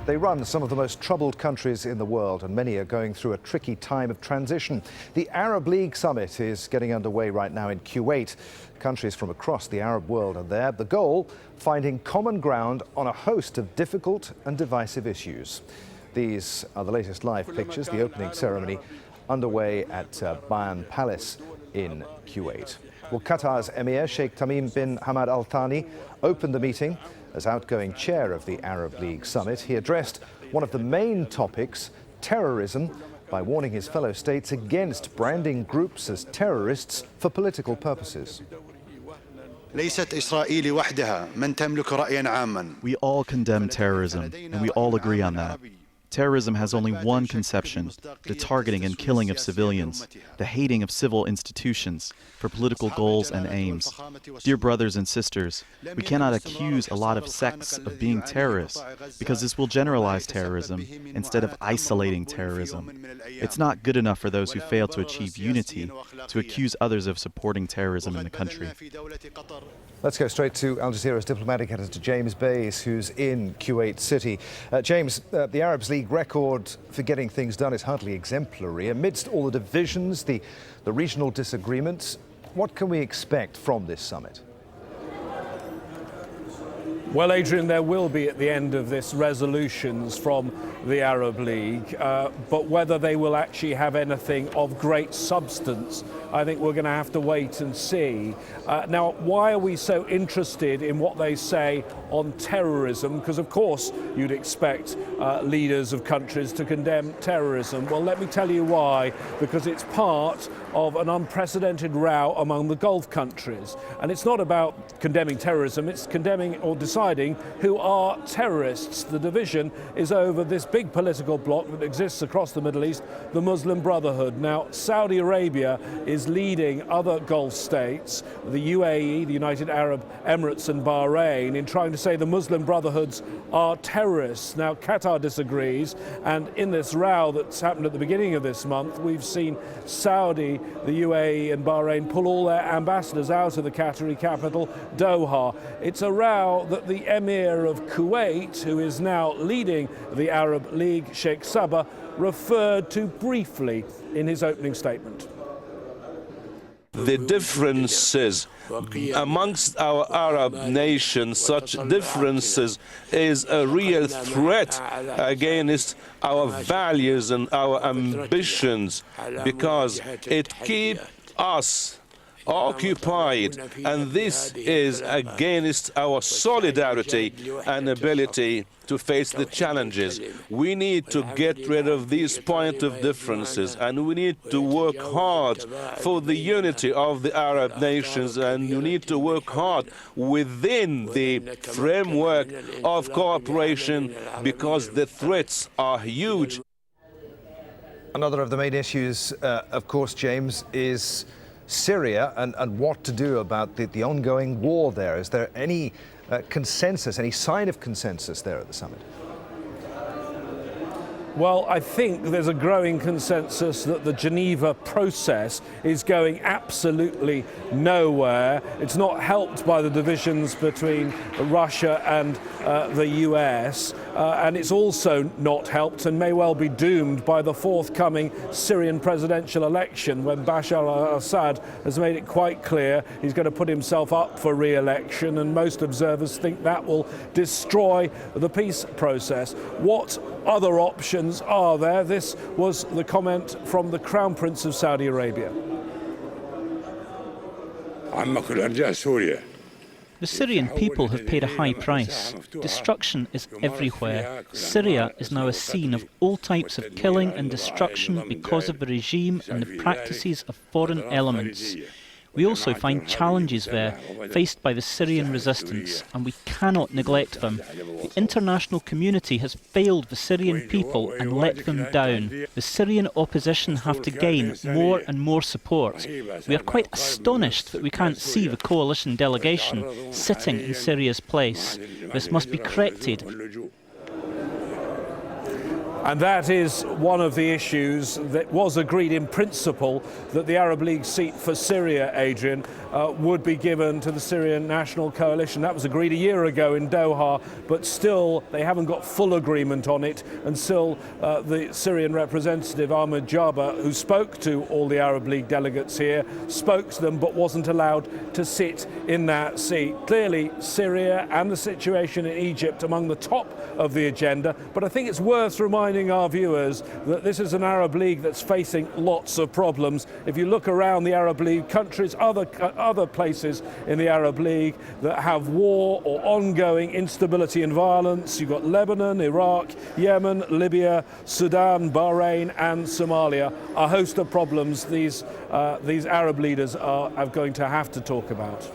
They run some of the most troubled countries in the world, and many are going through a tricky time of transition. The Arab League summit is getting underway right now in Kuwait. Countries from across the Arab world are there. The goal, finding common ground on a host of difficult and divisive issues. These are the latest live pictures, the opening ceremony underway at Bayan Palace in Kuwait. Well, Qatar's Emir Sheikh Tamim bin Hamad Al Thani opened the meeting as outgoing chair of the Arab League summit. He addressed one of the main topics, terrorism, by warning his fellow states against branding groups as terrorists for political purposes. We all condemn terrorism, and we all agree on that. Terrorism has only one conception: the targeting and killing of civilians, the hating of civil institutions for political goals and aims. Dear brothers and sisters, we cannot accuse a lot of sects of being terrorists, because this will generalize terrorism instead of isolating terrorism. It's not good enough for those who fail to achieve unity to accuse others of supporting terrorism in the country. Let's go straight to Al Jazeera's diplomatic editor James Bays, who's in Kuwait City. James, the Arab League record for getting things done is hardly exemplary. Amidst all the divisions, the regional disagreements, what can we expect from this summit? Well, Adrian, there will be at the end of this resolutions from the Arab League, but whether they will actually have anything of great substance, I think we're going to have to wait and see. Now, why are we so interested in what they say on terrorism? Because, of course, you'd expect leaders of countries to condemn terrorism. Well, let me tell you why. Because it's part of an unprecedented row among the Gulf countries. And it's not about condemning terrorism, it's condemning or deciding who are terrorists. The division is over this big political bloc that exists across the Middle East, the Muslim Brotherhood. Now, Saudi Arabia is leading other Gulf states, the UAE, the United Arab Emirates and Bahrain, in trying to say the Muslim Brotherhoods are terrorists. Now, Qatar disagrees, and in this row that's happened at the beginning of this month, we've seen Saudi, the UAE and Bahrain pull all their ambassadors out of the Qatari capital, Doha. It's a row that the Emir of Kuwait, who is now leading the Arab League, Sheikh Sabah, referred to briefly in his opening statement. The differences amongst our Arab nations, such differences is a real threat against our values and our ambitions, because it keeps us occupied, and this is against our solidarity and ability to face the challenges. We need to get rid of these point of differences, and we need to work hard for the unity of the Arab nations, and we need to work hard within the framework of cooperation, because the threats are huge. Another of the main issues, of course, James, is Syria and what to do about the ongoing war there. Is there any consensus, any sign of consensus there at the summit? Well, I think there's a growing consensus that the Geneva process is going absolutely nowhere. It's not helped by the divisions between Russia and the US, and it's also not helped and may well be doomed by the forthcoming Syrian presidential election, when Bashar al-Assad has made it quite clear he's going to put himself up for re-election, and most observers think that will destroy the peace process. What other options are there? This was the comment from the Crown Prince of Saudi Arabia. The Syrian people have paid a high price. Destruction is everywhere. Syria is now a scene of all types of killing and destruction because of the regime and the practices of foreign elements. We also find challenges there, faced by the Syrian resistance, and we cannot neglect them. The international community has failed the Syrian people and let them down. The Syrian opposition have to gain more and more support. We are quite astonished that we can't see the coalition delegation sitting in Syria's place. This must be corrected. And that is one of the issues that was agreed in principle, that the Arab League seat for Syria, Adrian, would be given to the Syrian National Coalition. That was agreed a year ago in Doha, but still they haven't got full agreement on it, and still the Syrian representative Ahmed Jaba, who spoke to all the Arab League delegates here, spoke to them but wasn't allowed to sit in that seat. Clearly Syria and the situation in Egypt among the top of the agenda, but I think it's worth reminding our viewers that this is an Arab League that's facing lots of problems. If you look around the Arab League countries, other places in the Arab League that have war or ongoing instability and violence, you've got Lebanon, Iraq, Yemen, Libya, Sudan, Bahrain and Somalia. A host of problems these Arab leaders are going to have to talk about.